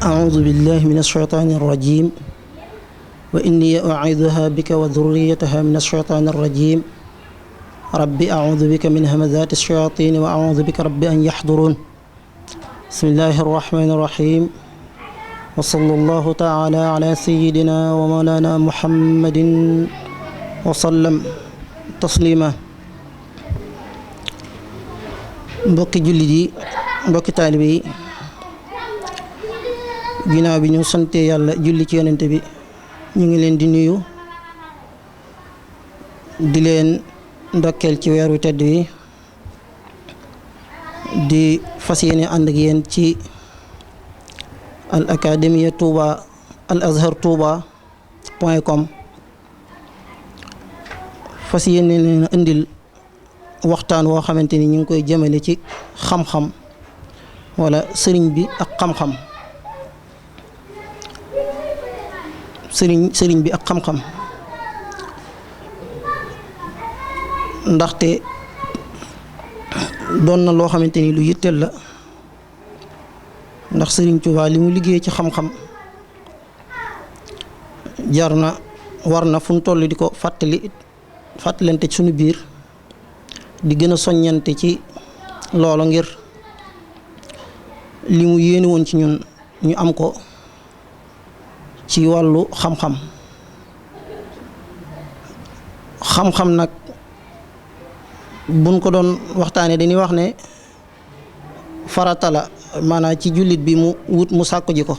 أعوذ بالله من الشيطان الرجيم وإني أعيذها بك وذريتها من الشيطان الرجيم رب أعوذ بك من همزات الشياطين وأعوذ بك رب أن يحضرون بسم الله الرحمن الرحيم وصلى الله تعالى على سيدنا ومولانا محمد وسلم تسليما mbokki jullit yi mbokki taalibe yi ginnaaw bi ñu sante yàlla julli ci yonente bi ñu ngi leen di nuyu di leen ndokkeel ci weeru tedd wi di fas yéene ànd ak yéen ci al académie Touba al azhar touba.com fas yéene leen indil waxtaan woo xamante ni ñu ngi koy jëmale ci xam-xam wala sëriñ bi ak xam-xam sëriñ bi ak xam-xam ndaxte doon na loo xamante ni lu yitteel la ndax sëriñ Tuubaa li mu liggéey ci xam-xam jar na war na fu mu toll di ko fàttalante ci suñu biir di gën a soññante ci loolu ngir li mu yéene woon ci ñun ñu am ko ci wàllu xam-xam xam-xam nag buñ ko doon waxtaanee dañuy wax ne farata la maanaam ci jullit bi mu wut mu sàkku ji ko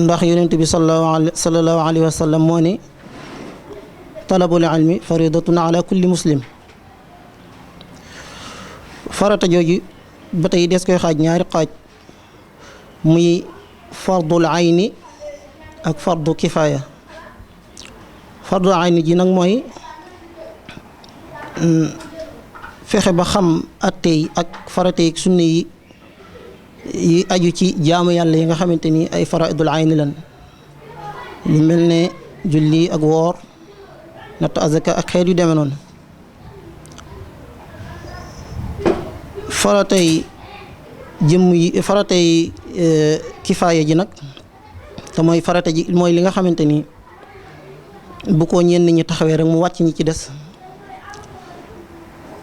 ndax yonent bi sallallahu alayhi wa sallam moo ne talabul ilmi faridatun ala kulli muslim farata jooju ba tey des koy xaaj ñaari xaaj muy fardul ayni ak fardu kifaaya fardul ayni ji nag mooy fexe ba xam attey ak farata yi sunna yi aju ci jaamu yàlla yi nga xamante ni ay faraidul ayni lan lu mel ne julli ak woor natt azaka ak xeet yu demee noonu faratay jëmm yi faratay kifaaya ji nag te mooy farata ji mooy li nga xamante ni bu ko ñenn ñi taxawee rek mu wàcc ñi ci des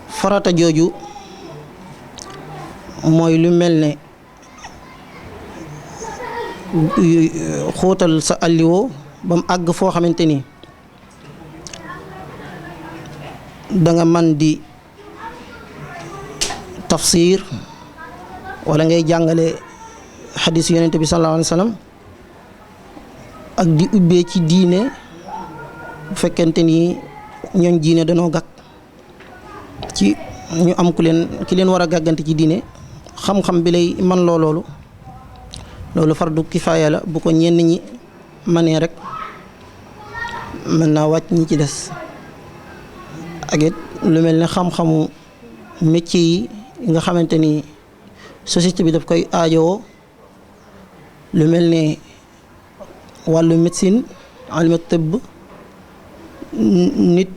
farata jooju mooy lu mel ne xóotal sa alliwoo ba mu àgg foo xamante ni danga man di tafsir wala ngay jàngale xadis yonente bi sallallahu alayhi wa sallam ak di ubbee ci diine bu fekkente ni ñooñ diine danoo gàgg ci ñu am ki leen war a gàggante ci diine xam-xam bi lay man loolu fardu kifaaya la bu ko ñenn ñi manee rek mën naa wàcc ñi ci des ak it lu mel ne xam-xamu métier yi nga xamante ni société bi daf koy aajowoo lu mel ne wàllu médecine alima tëbb nit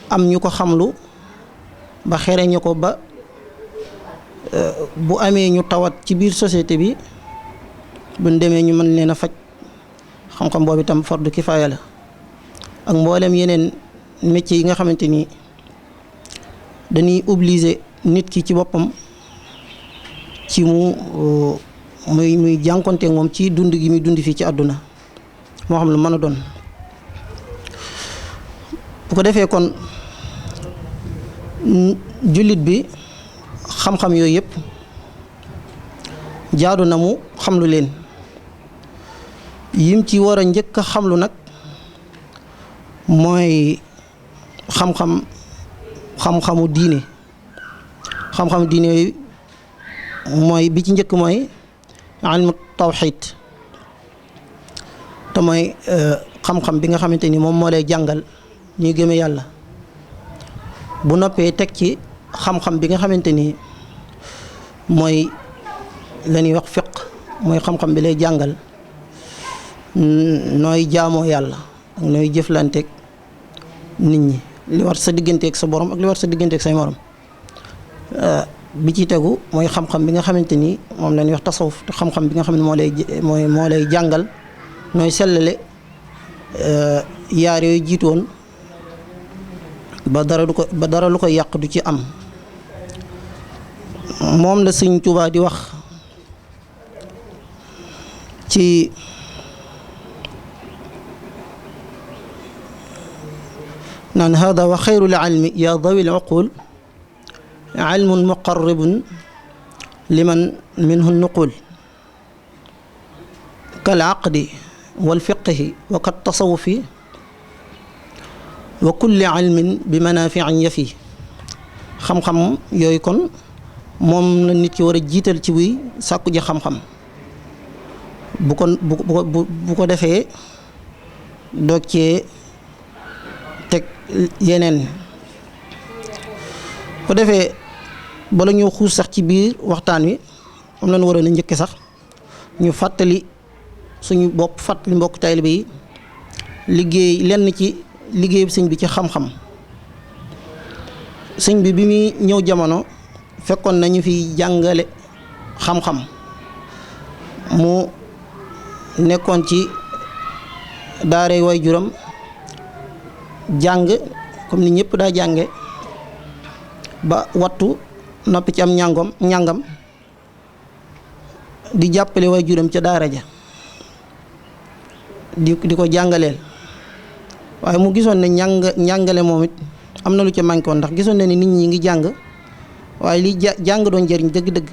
am ñu ko xamlu ba xereñu ko ba bu amee ñu tawat ci biir société bi buñ demee ñu mën leen a faj xam-xam boobu itam fardu kifaaya la ak mboolem yeneen métier yi nga xamante ni dañuy obliger nit ki ci boppam ci muy jànkonteeg moom ci dund gi muy dund fii ci àdduna moo xam lu mën a doon bu ko defee kon jullit bi xam-xam yooyu yëpp jaadu na mu xamlu leen yim ci war a njëkk a xamlu nag mooy xam-xamu diine xam-xamu diine yooyu mooy bi ci njëkk mooy ilmu tawxiid te mooy xam-xam bi nga xamante ni moom moo lay jàngal ñuy gëme yàlla bu noppee teg ci xam-xam bi nga xamante ni mooy la ñuy wax fiq mooy xam-xam bi lay jàngal nooy jaamoo yàlla ak nooy jëflanteeg nit ñi li war sa digganteeg sa borom ak li war sa digganteeg say morom bi ci tegu mooy xam-xam bi nga xamante ni moom la ñuy wax tasawuf te xam-xam bi nga xam ne moo lay jàngal nooy sellale yaar yooyu jiitoon ba dara lu ko yàq du ci am. moom la Sëñ Tuubaa di wax ci naan hada wa xayrul ilmi ya dawil uqul ilmun muqarribun liman minhu nuqul kal aqdi wal fiqhi wa kat tasawufi wa kulli ilmin bi manaafi'in yafi. xam-xam yooyu kon moom la nit ki war a jiital ci buy sàkku ji xam-xam bu ko defee doog cee teg yeneen. ko defee bala ñu xuus sax ci biir waxtaan wi am lañu waroon a njëkke sax ñu fàttali suñu bopp fàttali mbokk taalibe yi liggéey lenn ci liggéey sëñ bi ci xam-xam. sëñ bi muy ñëw jamono fekkoon nañu fi jàngale xam-xam mu nekkoon ci daara waajuram jàng comme ni ñëpp daa jànge ba wattu noppi ci am njàngam di jàppale waajuram ca daara ja di ko jàngaleel. waaye mu gisoon ne njàngale moom it am na lu ca manqué woon ndax gisoon na ni nit ñi ngi jàng waaye li jàng doon jëriñ dëgg-dëgg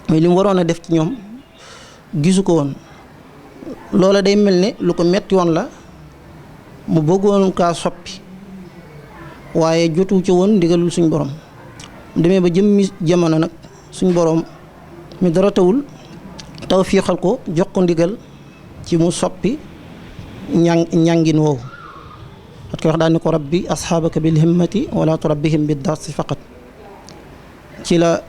mais li mu waroon a def ci ñoom gisu ko woon. loola day mel ne lu ko metti woon la mu bëggoon kaa soppi waaye jotu ci woon ndigalul suñ borom. demee ba jëmmi jamono nag suñ borom mi dara tawul tawfiixal ko jox ko ndigal ci mu soppi ñàngin woowu. at koy wax daal ni ko rabbi asxaabaka bil himmati wala turabbihim bid darsi faqat. ci la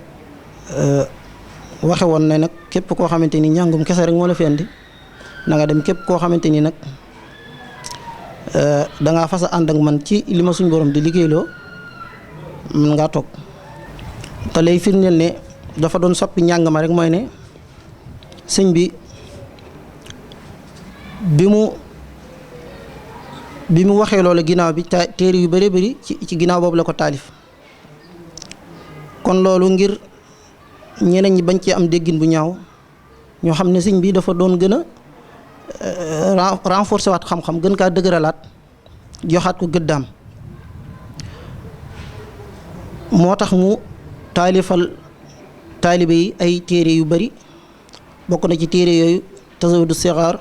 waxe woon ne nag képp koo xamante ni njàngum kese rek moo la fi andi na nga dem képp koo xamante ni nag dangaa fas a ànd ak man ci li ma suñ borom di liggéeyloo mën ngaa toog. te lay firndeel ne dafa doon soppi njàng ma rek mooy ne sëñ bi bi mu waxee loola ginnaaw bi téere yu bari bari ci ginnaaw boobu la ko taalif. kon loolu ngir ñeneen ñi bañ cee am déggin bu ñaaw ñoo xam ne sëñ bi dafa doon gën a renforcer waat xam-xam gën kaa dëgëralaat joxaat ko gëddaam. moo tax mu taalifal taalibe yi ay téere yu bari bokk na ci téere yooyu Tazawudu Sixaar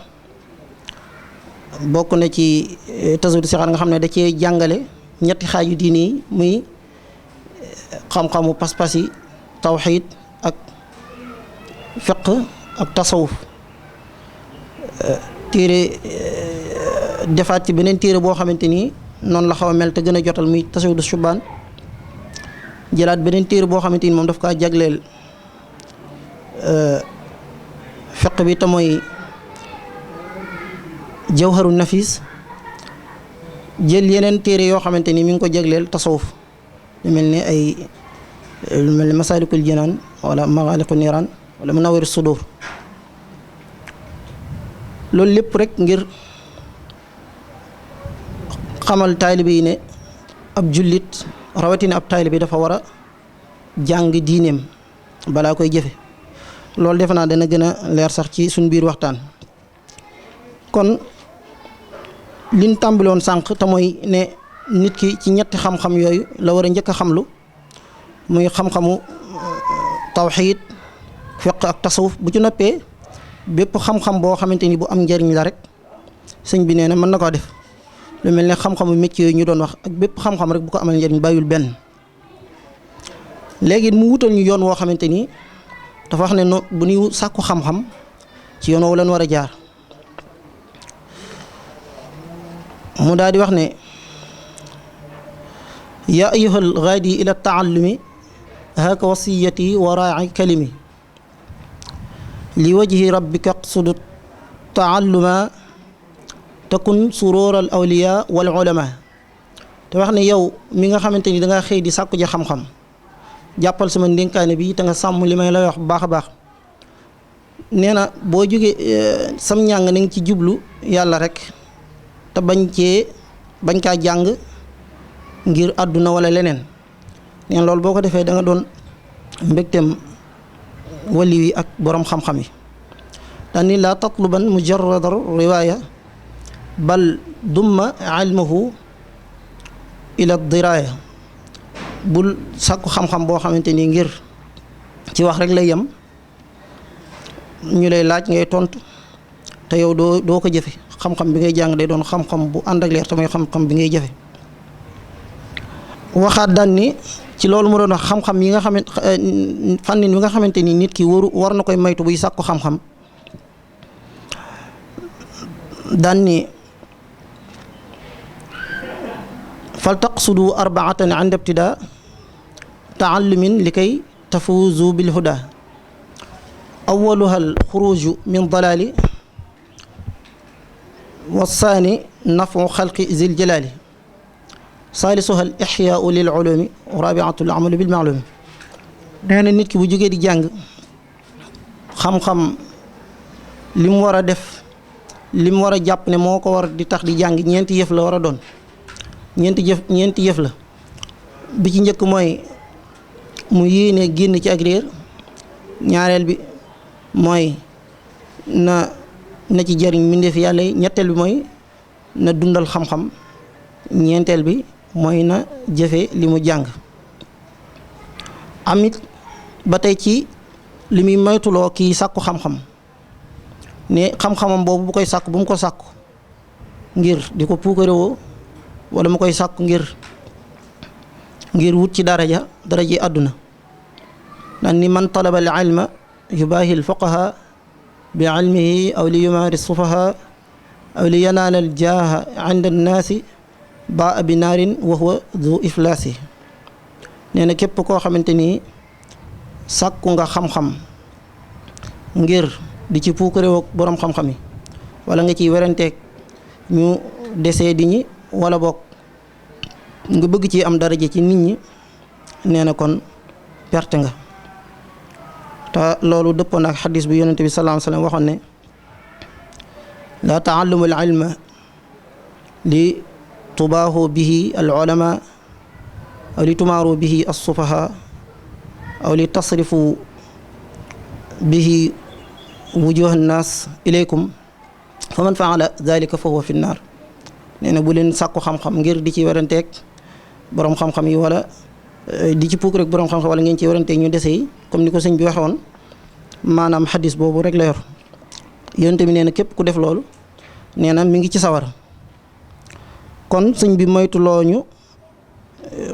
bokk na ci Tazawudu Sixaar nga xam ne da cee jàngale ñetti xaaju diine yi muy xam-xamu pas-pas yi tawxiid ak fiq ak tasawuf. téere defaat ci beneen téere boo xamante ni noonu la xaw a mel te gën a jotal muy Tasawudu Shubaan. jëlaat beneen téere boo xamante ni moom daf kaa jagleel fiq bi te mooy Jawharu Nafis. jël yeneen téere yoo xamante ni mi ngi ko jagleel tasawuf lu mel ni lu mel ni Masaalikul Jinaan wala Magaaliqu Niiraan wala Munawwiru Sudur. loolu lépp rek ngir xamal taalibe yi ne ab jullit rawatina ab taalibe dafa war a jàng diineem balaa koy jëfe. loolu defe naa dana gën a leer sax ci suñ biir waxtaan. kon liñ tàmbaloon sànq te mooy ne nit ki ci ñetti xam-xam yooyu la war a njëkk a xamlu muy xam-xamu tawxiid fiq ak tasawuf. bu ci noppee bépp xam-xam boo xamante ni bu am njëriñ la rek sëñ bi nee na mën na koo def. lu mel ne xam-xamu métier yooyu ñu doon wax ak bépp xam-xam rek bu ko amal njëriñ bàyyul benn. léegi mu wutal ñu yoon woo xamante ni dafa wax ne no bu ñuy sàkku xam-xam ci yoon woo leen war a jaar. mu daal di wax ne yaa ayyuhal gaadi ila taallumi haaka wasiyati wa raaci kalimi li wajhi rabbika qsudu taalluma takun suróoral awliya wal ulama. te wax ne yow mi nga xamante ni dangaa xëy di sàkku ji xam-xam jàppal sama ndénkaane bi te nga sàmm li may lay wax bu baax a baax. nee na boo jógee sam njàng na nga ci jublu yàlla rek te bañ kaa jàng ngir àdduna wala leneen. neen loolu boo ko defee da nga doon mbégteem wali wi ak boroom xam-xam yi. daan ni laa tatluban mujarrada riwaaya bal dumma ilmahu ila diraaya. bul sàkku xam-xam boo xamante ni ngir ci wax rek lay yem, ñu lay laaj ngay tontu te yow doo ko jëfe. xam-xam bi ngay jàng day doon xam-xam bu ànd ak leer te mooy xam-xam bi ngay jëfe. waxaat daan ni ci loolu mu doon wax xam-xam yi nga xamante fànnin bi nga xamante ni nit ki war na koy maytu buy sàkku xam-xam. daan ni fal taqsudu arbaatan inda ibtidaa taallumin li kay tafuuzu bil huda. awaluha al xuruju min dalaali wasaani nafu xalqi zil jalaali saalisuha al ixyaau lil ulumi rabiatu al amalu bil maalumi. nee na nit ki bu jógee di jàng xam-xam li mu war a def, li mu war a jàpp ne moo ko war di tax di jàng ñeenti yëf la war a doon. ñeenti yëf la. bi ci njëkk mooy mu yéene génn ci ak réer. ñaareel bi mooy na ci jariñ mbindeef yàlla yi. ñetteel bi mooy na dundal xam-xam. ñeenteel bi mooy na jëfe li mu jàng. amit ba tey ci li muy moytuloo kii sàkku xam-xam ne xam-xamam boobu bu koy sàkku bu mu ko sàkku ngir di ko puukarewoo wala mu koy sàkku ngir wut ci daraja àdduna. daan ni man talaba al ilma yubaahi al fuqaha bi ilmihi aw li yumaari sufaha aw li yanaala al jaaha inda annaasi baa bi naarin wa huwa du iflaasi. nee na képp koo xamante ni sàkku nga xam-xam ngir di ci puukarewoog boroom xam-xam yi wala nga ciy weranteeg ñu desee di ñi wala boog nga bëgg ci am daraja ci nit ñi, nee na kon perte nga. te loolu dëppoon ak xadis bi yonente bi sallallahu alayhi wa sallam waxoon ne laa taallumu al ilma li tubaahu bihi al ulama aw li tumaaru bihi as sufaha aw li tasrifu bihi wujuha nnaas ilaykum fa man faala dalika fa huwa fi nnaar. nee na bu leen sàkku xam-xam ngir di ci weranteeg boroom xam-xam yi wala di ci puuk rek boroom xam-xam wala ngeen ci weranteeg ñu dese yi, comme ni ko sëñ bi waxe woon. maanaam xadis boobu rek la yor. yonent bi nee na képp ku def loolu nee na mi ngi ci sawara. kon sëñ bi moytuloo ñu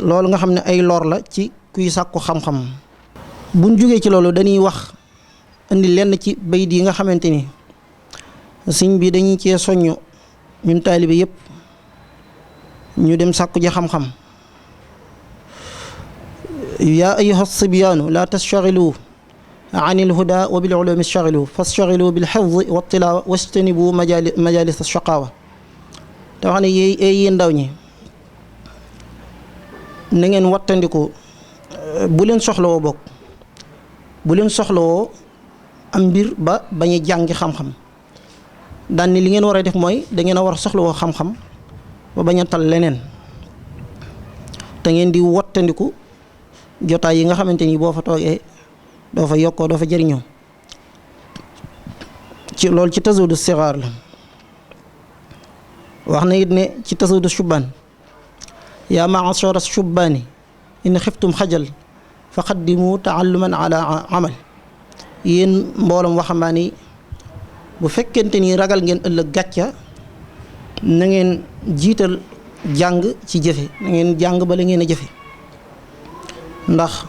loolu nga xam ne ay lor la ci kuy sàkku xam-xam. buñ jógee ci loolu dañuy wax indi lenn ci bayit yi nga xamante ni sëñ bi dañuy cee soññ ñun taalibe yëpp ñu dem sàkku ji xam-xam. yaa ayyuha sibyaanu laa tashtaxilu an il huda wa bil ulumi ishtaxilu fashtaxilu bil xifdi wa tilaawa wajtanibu majalis shaqaawa. te wax ne yéen ndaw ñi na ngeen wattandiku bu leen soxlawoo bokk bu leen soxlawoo am mbir ba bañ a jàngi xam-xam. daan ni li ngeen war a def mooy da ngeen a war a soxlawoo xam-xam ba bañ a tal leneen. te ngeen di wattandiku jotaay yi nga xamante ni boo fa toogee doo fa yokkoo doo fa jëriñoo. ci loolu ci tasawudu sixaar la. wax na it ne ci tasawudu shubbaan yaa ma'ashara shubbaani in xiftum xajal fa qaddimu taalluman ala amal. yéen mbooloom waxambaane yi bu fekkente ni ragal ngeen ëllëg gàcca na ngeen jiital jàng ci jëfe, na ngeen jàng bala ngeen a jëfe. ndax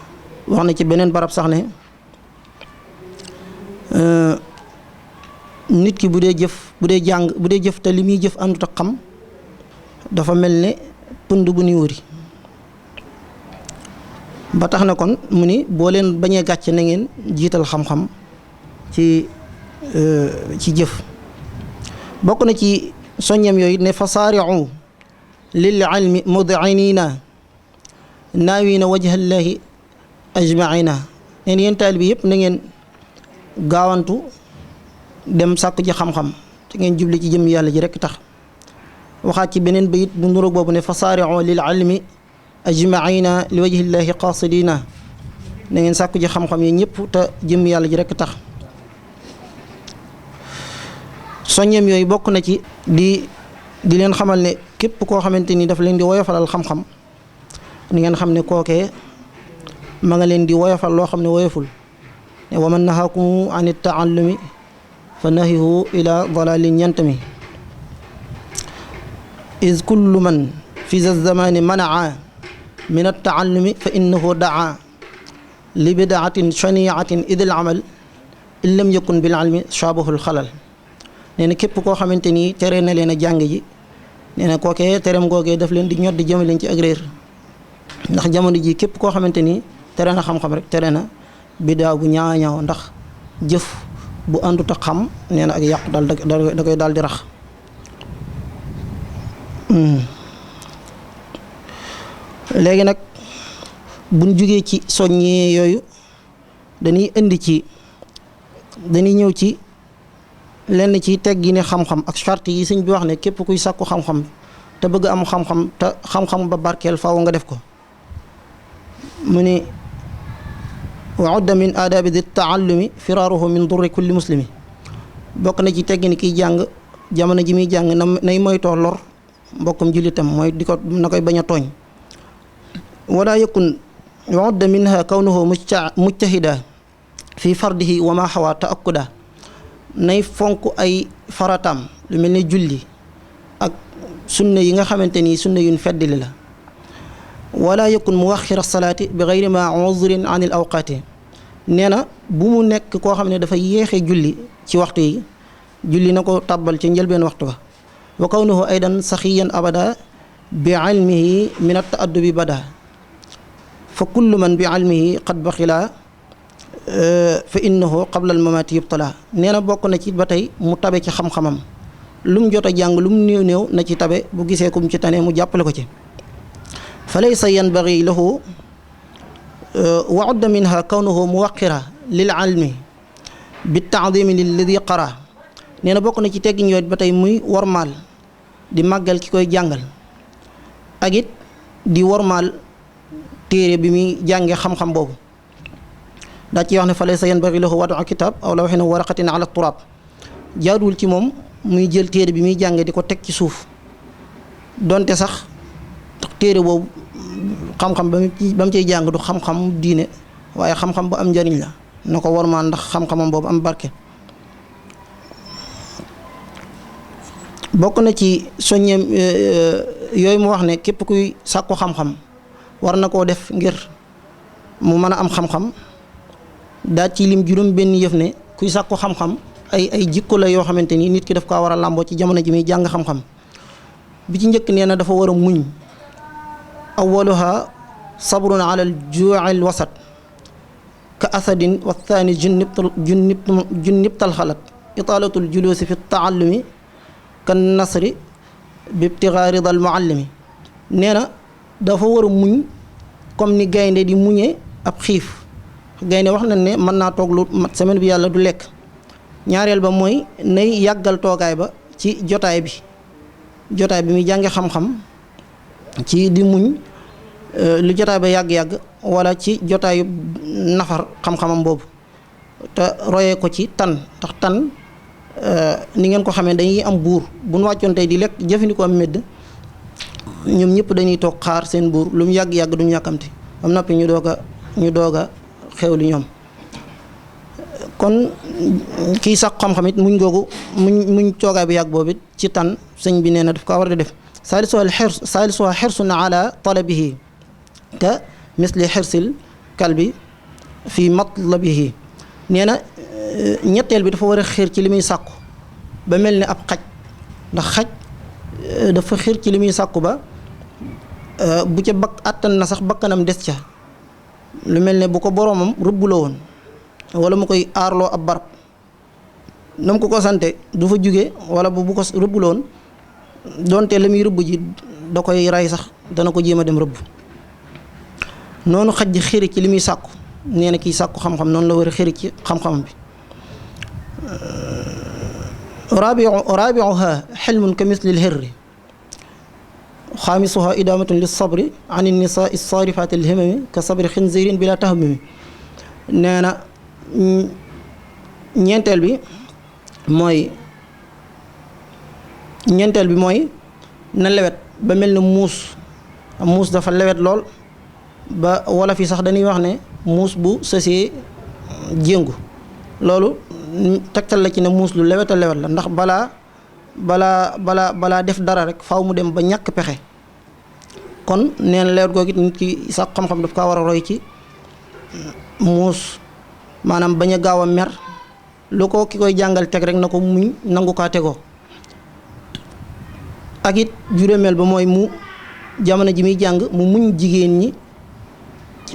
wax na ci beneen barab sax ne nit ki bu dee jëf te li muy jëf àndut ak xam dafa mel ne pënd bu ñuy wëri. ba tax na kon mu ni boo leen bañee gàcce na ngeen jiital xam-xam ci jëf. bokk na ci soññam yooyu ne fa saari'u lil ilmi mud'inina naawina wajhallahi ajmaina neen yéen taalibe bi yëpp na ngeen gaawantu dem sàkku ji xam-xam te ngeen jubli ci jëm yàlla ji rekk tax waxaat ci beneen bayit bu nuroog boobu ne fa saari'u lil ilmi ajmaina li wajhillahi qasidina na ngeen sàkku ji xam-xam yi ñëpp te jëm yàlla ji rekk tax soññeem yooyu bokk na ci di leen xamal ne képp koo xamante ni daf leen di woyofalal xam-xam ni ngeen xam ne kookee ma nga leen di woyofal loo xam ne woyoful ne wa man nahaakum an taallumi fa nahihu ila dalalin yantami is kullu man fi za zamani manaa min attaallumi fa innahu daa li bidaatin shaniatin idil amal in lam yakun bil ilmi shaabahul xalal nee na képp koo xamante ni tere na leen a jàng ji nee na kookee terem googee daf leen di ñod di jëme leen ci ak réer ndax jamono ji képp koo xamante ni tere na xam-xam rek tere na bidaa bu ñaaw ndax jëf bu àndut ak xam nee na ak yàqu daal da koy daal di rax léegi nag buñ jógee ci soññee yooyu dañuy ñëw ci lenn ci teggi ne xam-xam ak charte yi sëñ bi wax ne képp kuy sàkku xam-xam te bëgg am xam-xam te xam-xam ba barkeel faaw nga def ko mu ne wa udda min aadaabi di taallumi firaaruhu min durri kulli muslimi bokk na ci teggi ni kiy jàng jamono ji muy jàng nay moytoo lor mbokkum jullitam mooy di ko na koy bañ a tooñ wala yakun wa udda minha kawnuhu mujtahida fi fardihi wa ma xawa taakkuda nay fonk ay farataam lu mel ni julli ak sunna yi nga xamante ni sunna yuñ feddali la wala yakun muwaxira salaati bi gayri ma uzrin an il awqaati nee na bu mu nekk koo xam ne dafa yéexe julli ci waxtu yi julli na ko tàbbal ci njëlbeen waxtu ba wa kawnuhu aydan saxiyan abada bi ilmihi min at-ta'addubi bada fa kullu man bi ilmihi qad baxila fa innahu qabla al mamaati yubtala nee na bokk na ci ba tey mu tabe ci xam-xamam lu mu jot a jàng lu mu néew na ci tabe bu gisee kum ci tane mu jàppale ko ci fa laysa yanbagi lahu wa udda minha kawnuhu muwaqira lil ilmi bi taadimi lilladi qara nee na bokk na ci teggiñ yooyu ba tey muy wormaal di màggal ki koy jàngal ak it di wormaal téere bi muy jànge xam-xam boobu daa ci wax ne fa laysa yanbagi lahu wadu kitab aw lawhin aw waraqatin ala turab jaaduwul ci moom muy jël téere bi muy jànge di ko teg ci suuf donte sax téere boobu xam-xam ba mu ciy jàng du xam-xam diine waaye xam-xam bu am njariñ la na ko wormaal ndax xam-xamam boobu am barke bokk na ci soññeem yooyu mu wax ne képp kuy sàkku xam-xam war na koo def ngir mu mën a am xam-xam daa ci lim juróom benn yëf ne kuy sàkku xam-xam ay jikko la yoo xamante ni nit ki daf kaa war a làmboo ci jamono ji muy jàng xam-xam bi ci njëkk nee na dafa war a muñ awaluha sabrun ala al juu'il wasat ka asadin wa thani junnibtal xalat italatul julusi fi taallumi kan nasri bi ibtigaa ridal muallimi nee na dafa war a muñ comme ni gaynde di muñee ab xiif gaynde wax nañ ne mën naa toog lu mat semaine bi yàlla du lekk ñaareel ba mooy nay yàggal toogaay ba ci jotaay bi muy jànge xam-xam ci di muñ lu jotaay ba yàgg-yàgg wala ci jotaayu nafar xam-xamam boobu te royee ko ci tan ndax tan ni ngeen ko xamee dañuy am buur bu nu wàccoon tey di lekk jëfandikoo am medd ñoom ñëpp dañuy toog xaar seen buur lu mu yàgg-yàgg duñu yàkkamti am noppi ñu doog a xewli ñoom kon kii sax xam-xam it muñ googu muñ coogaay bu yàgg boobu ci tan sëñ bi nee na daf ko war a def saalisuha xirsun ala talabihi ka misli xirsil kalbi fi matlabihi nee na ñetteel bi dafa war a xiir ci li muy sàkku ba mel ni ab xaj ndax xaj dafa xiir ci li muy sàkku ba bu ca àttan na sax bakkanam des ca lu mel ne bu ko boroomam rëbbuloo woon wala mu koy aarloo ab barab nam ko sante du fa jóge wala bu ko rëbbuloo woon donte la muy rëbb ji da koy ray sax dana ko jéem a dem rëbb noonu xaj ji xiiri ci li muy sàkku nee na kii sàkku xam-xam noonu la war a xëri ci xam-xam bi. rabiuha xilmun ka misli lhirri xaamisuha idaamatun lissabri an innisaa saarifaati alhimami ka sabri xinzirin bila tahmimi. nee na ñeenteel bi mooy na lewet ba mel ne muus dafa lewet lool ba wolof yi sax dañuy wax ne muus bu sësee jéngu. loolu tegtal la ci ne muus lu lewet a lewet la, ndax balaa def dara rek faaw mu dem ba ñàkk pexe. kon nee na lewet googu it nit ki sax xam-xam daf kaa war a roy ci muus, maanaam bañ a gaaw a mer. lu ko ki koy jàngal teg rek na ko muñ nangu kaa tegoo. ak it juróomeel ba mooy mu jamono ji muy jàng mu muñ jigéen ñi,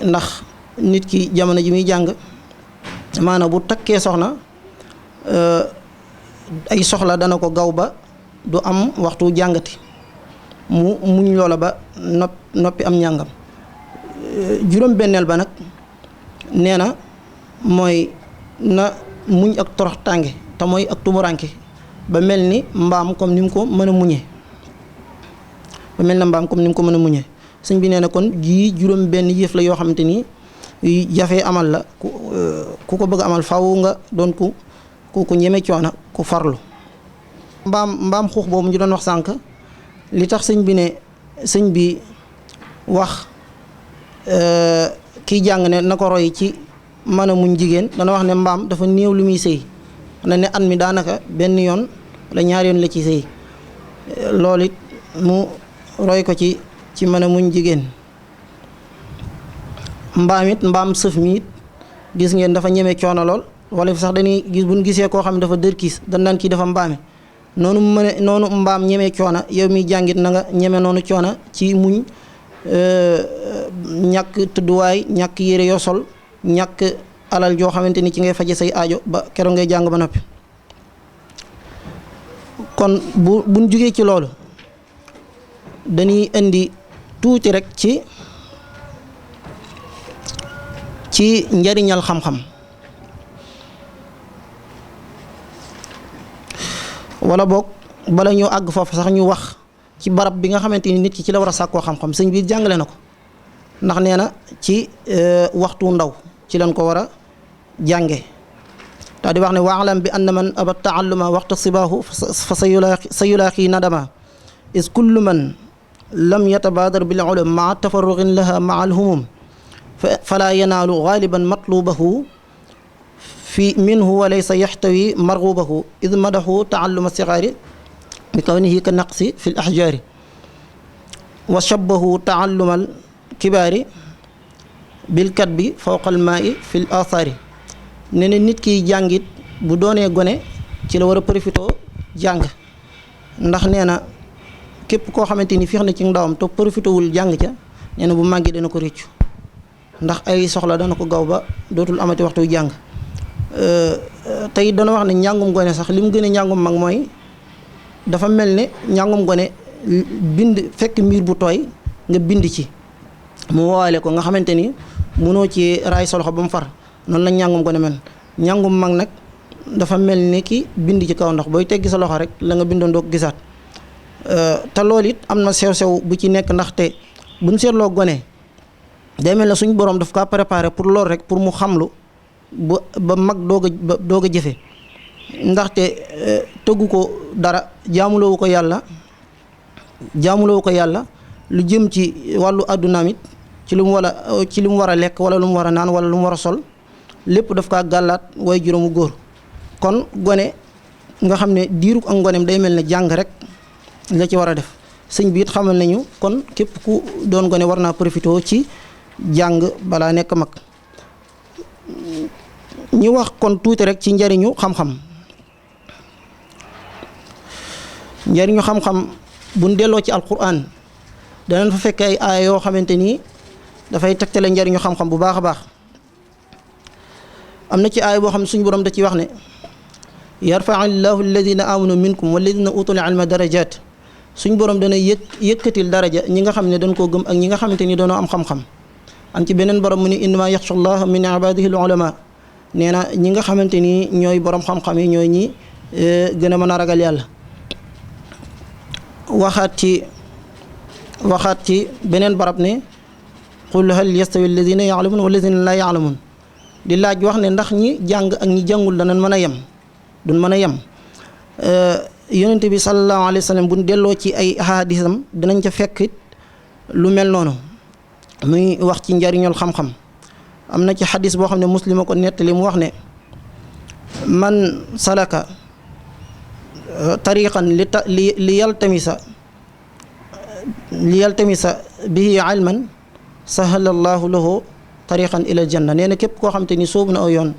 ndax nit ki jamono ji muy jàng maanaam bu takkee soxna ay soxla dana ko gaw ba du am waxtu jàngati, mu muñ loola ba noppi am njàngam. juróom benneel ba nag nee na mooy na muñ ak torox tànge te mooy ak tumuranke ba mel ni mbaam comme ni mu ko mën a muñee sëñ bi nee na kon jii juróom benn yëf la yoo xamante ni jafee amal la ku ko bëgg amal faw nga doon ku ñeme coona ku farlu. mbaam xuux boobu ñu doon wax sànq li tax sëñ bi wax kiy jàng ne na ko roy ci mën a muñ jigéen, dana wax ne mbaam dafa néew lu muy sëy na ne at mi daanaka benn yoon wala ñaari yoon la ci sëy. loolu it mu roy ko ci mën a muñ jigéen. mbaam sëf mi it gis ngeen dafa ñeme coono lool, wala fi sax dañuy gis buñ gisee koo xam ne dafa dërkiis dañ naan kii dafa mbaame. noonu mbaam ñeme coona yow mi jàngit na nga ñeme noonu coona ci muñ ñàkk tëdduwaay, ñàkk yére yoo sol, ñàkk alal joo xamante ni ci ngay faje say aajo ba keroog ngay jàng ba noppi. kon buñ jugee ci loolu dañuy indi tuuti rek ci njariñal xam-xam, wala boog bala ñoo àgg foofu sax ñu wax ci barab bi nga xamante ni nit ki ci la war a sàkkoo xam-xam. sëñ bi jàngale na ko, ndax nee na ci waxtu ndaw ci lañ ko war a jànge. daal di wax ne waalam bi anna man aba taalluma waxta sibaahu fa sa yulaaqi nadama is kullu man lam yatabaadar bil ulum maa tafarruqin laha maa alhumum fala yanaalu gaaliban matlubahu fi minhu wa laysa yaxtawi margubahu id madaxu taalluma sigaari bi kawnihi ka naqsi fi l axjaari wa shabahu taalluma al kibaari bil katbi fawqa al maai fi l aathaari. ne ne nit kiy jàngit bu doonee gone ci la war a profitoo jàng, ndax nee na képp koo xamante ni feex na ci ndawam te profitowul jàng ca nee na bu màggee dana ko réccu, ndax ay soxla dana ko gaw ba dootul amati waxtu jàng. tey dana wax ne njàngum gone sax li mu gën a njàngum mag mooy dafa mel ne njàngum gone bind fekk miir bu tooy nga bind ci mu woowale ko nga xamante ni mënoo ci raay sa loxo ba mu far. noonu la njàngum gone mel. njàngum mag nag dafa mel ni ki bind ci kaw ndox booy teggi sa loxo rek la nga bindoon doo ko gisaat. te loolu it am na sew-sew bu ci nekk, ndaxte buñ seetloo gone day mel ne suñ borom daf kaa préparé pour loolu rek, pour mu xamlu ba mag doog a jëfe. ndaxte tëggu ko dara jaamuloowu ko yàlla lu jëm ci wàllu àddunaam it ci lu mu war a lekk wala lu mu war a naan wala lu mu war a sol lépp daf kaa gàllaat way juróomu góor. kon gone nga xam ne diirug ak ngoneem day mel ne jàng rek la ci war a def. sëñ bi it xamal nañu kon képp ku doon gone war naa profité ci jàng balaa nekk mag. ñu wax kon tuuti rek ci njariñu xam-xam. njariñu xam-xam buñ delloo ci alquran danañ fa fekk ay aaya yoo xamante ni dafay tegtale njariñu xam-xam bu baax a baax. am na ci aaya boo xam ne suñu borom da ci wax ne yarfau llahu alladina amanu minkum walladina utul ilma darajat. suñ borom dana yëkkatil daraja ñi nga xam ne dañ koo gëm ak ñi nga xamante ni dañoo am xam-xam. am ci beneen borom mu ni innama yaxsha allah min ibadihi al ulama nee na ñi nga xamante ni ñooy borom xam-xam yi ñooy ñi gën a mën a ragal yàlla. waxaat ci beneen barab ne qul hal yastawi alladina yaalamun walladina laa yaalamun di laaj wax ne ndax ñi jàng ak ñi jàngul danañ mën a yem duñ mën a yem. yonente bi sallallahu alayhi wa sallam buñ delloo ci ay ahadisam dinañ ca fekk lu mel noonu muy wax ci njariñul xam-xam. am na ci xadis boo xam ne Muslim ko nettali mu wax ne man salaka tariqan li yaltamisa bihi ilman sahala allahu lahu tariqan ila aljanna nee na képp koo xam te ni soobu na aw yoon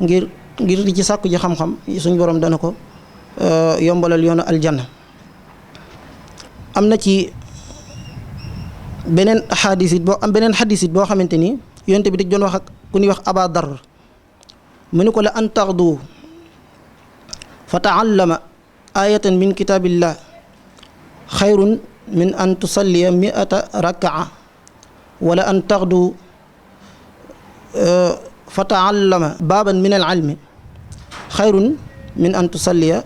ngir di ci sàkku ji xam-xam suñ borom dana ko yombalal yoonu aljanna. am na ci beneen xadis it boo xamante ni yonent bi dañ doon wax ak ku ñuy wax Aba Dar mu ni ko la an taxdu fa taallama ayatan min kitabillah xayrun min an tusalliya mi'ata rakaa wala an taxdu fa taallama baaban min al ilmi xayrun min an tusalliya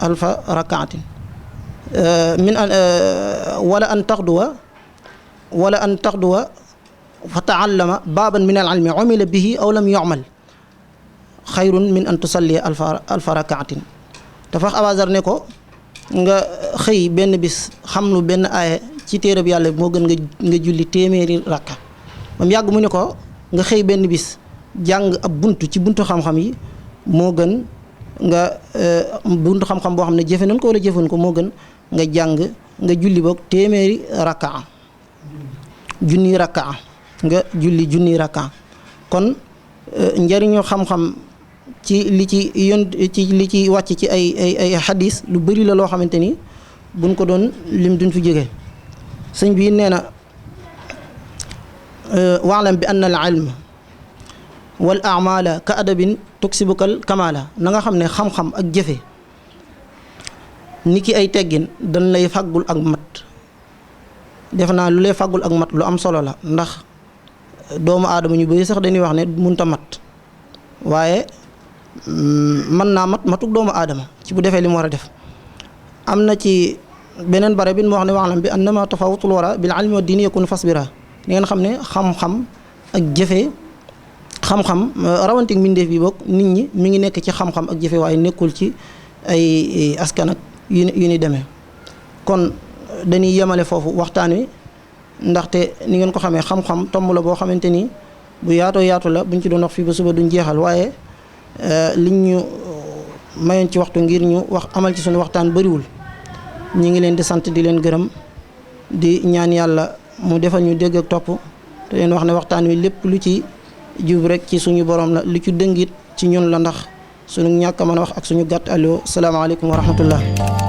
alfa rakaatin wala an taxduwa fa taallama baaban min al ilmi umila bihi aw lam yu'mal xayrun min an tusalliya alfa rakaatin dafa wax Abazar ne ko nga xëy benn bis xam lu benn aaya ci téereb yàlla moo gën nga julli téeméeri rakka ba mu yàgg mu ne ko nga xëy benn bis jàng ab buntu ci buntu xam-xam yi moo gën nga buntu xam-xam boo xam ne jëfe nañ ko wala jëfan ko moo gën nga jàng nga julli boog téeméeri rakka junni rakka nga julli junni rakka kon njariñu xam-xam ci li ci wàcc ci ay xadis lu bëri la loo xamante ni buñ ko doon lim duñ fi jógee sëñ bi nee na waalam bi anna al ilm wal amala ka adabin tuksibukal kamala na nga xam ne xam-xam ak jëfe ni ki ay teggin dañ lay fàggul ak mat def naa lu lay fàggul ak mat lu am solo la ndax doomu aadama ñu bëri sax dañuy wax ne munta mat waaye mën naa matuk doomu aadama ci bu defee li mu war a def. am na ci beneen bare bi mu wax ne waxlam bi annama tafawutul wara bil ilmi wa diini yakun fasbira li ngeen xam ne xam-xam ak jëfe xam-xam rawantik mbindeef bi bokk nit ñi mi ngi nekk ci xam-xam ak jëfe waaye nekkul ci ay askan ak yu ni demee kon dañuy yemale foofu waxtaan wi ndaxte ni ngeen ko xamee xam-xam tomb la boo xamante ni bu yaatoo yaatu la buñ ci doon wax fii ba suba duñ jeexal waaye liñ ñu mayoon ci waxtu ngir ñu wax amal ci suñu waxtaan bariwul ñi ngi leen di sant di leen gërëm di ñaan yàlla mu defal ñu dégg ak topp te leen wax ne waxtaan wi lépp lu ci jub rek ci suñu borom la lu ci dëngit ci ñun la ndax suñu ñàkk a mën a wax ak suñu gàtt allo salaamaaleykum wa rahmatullah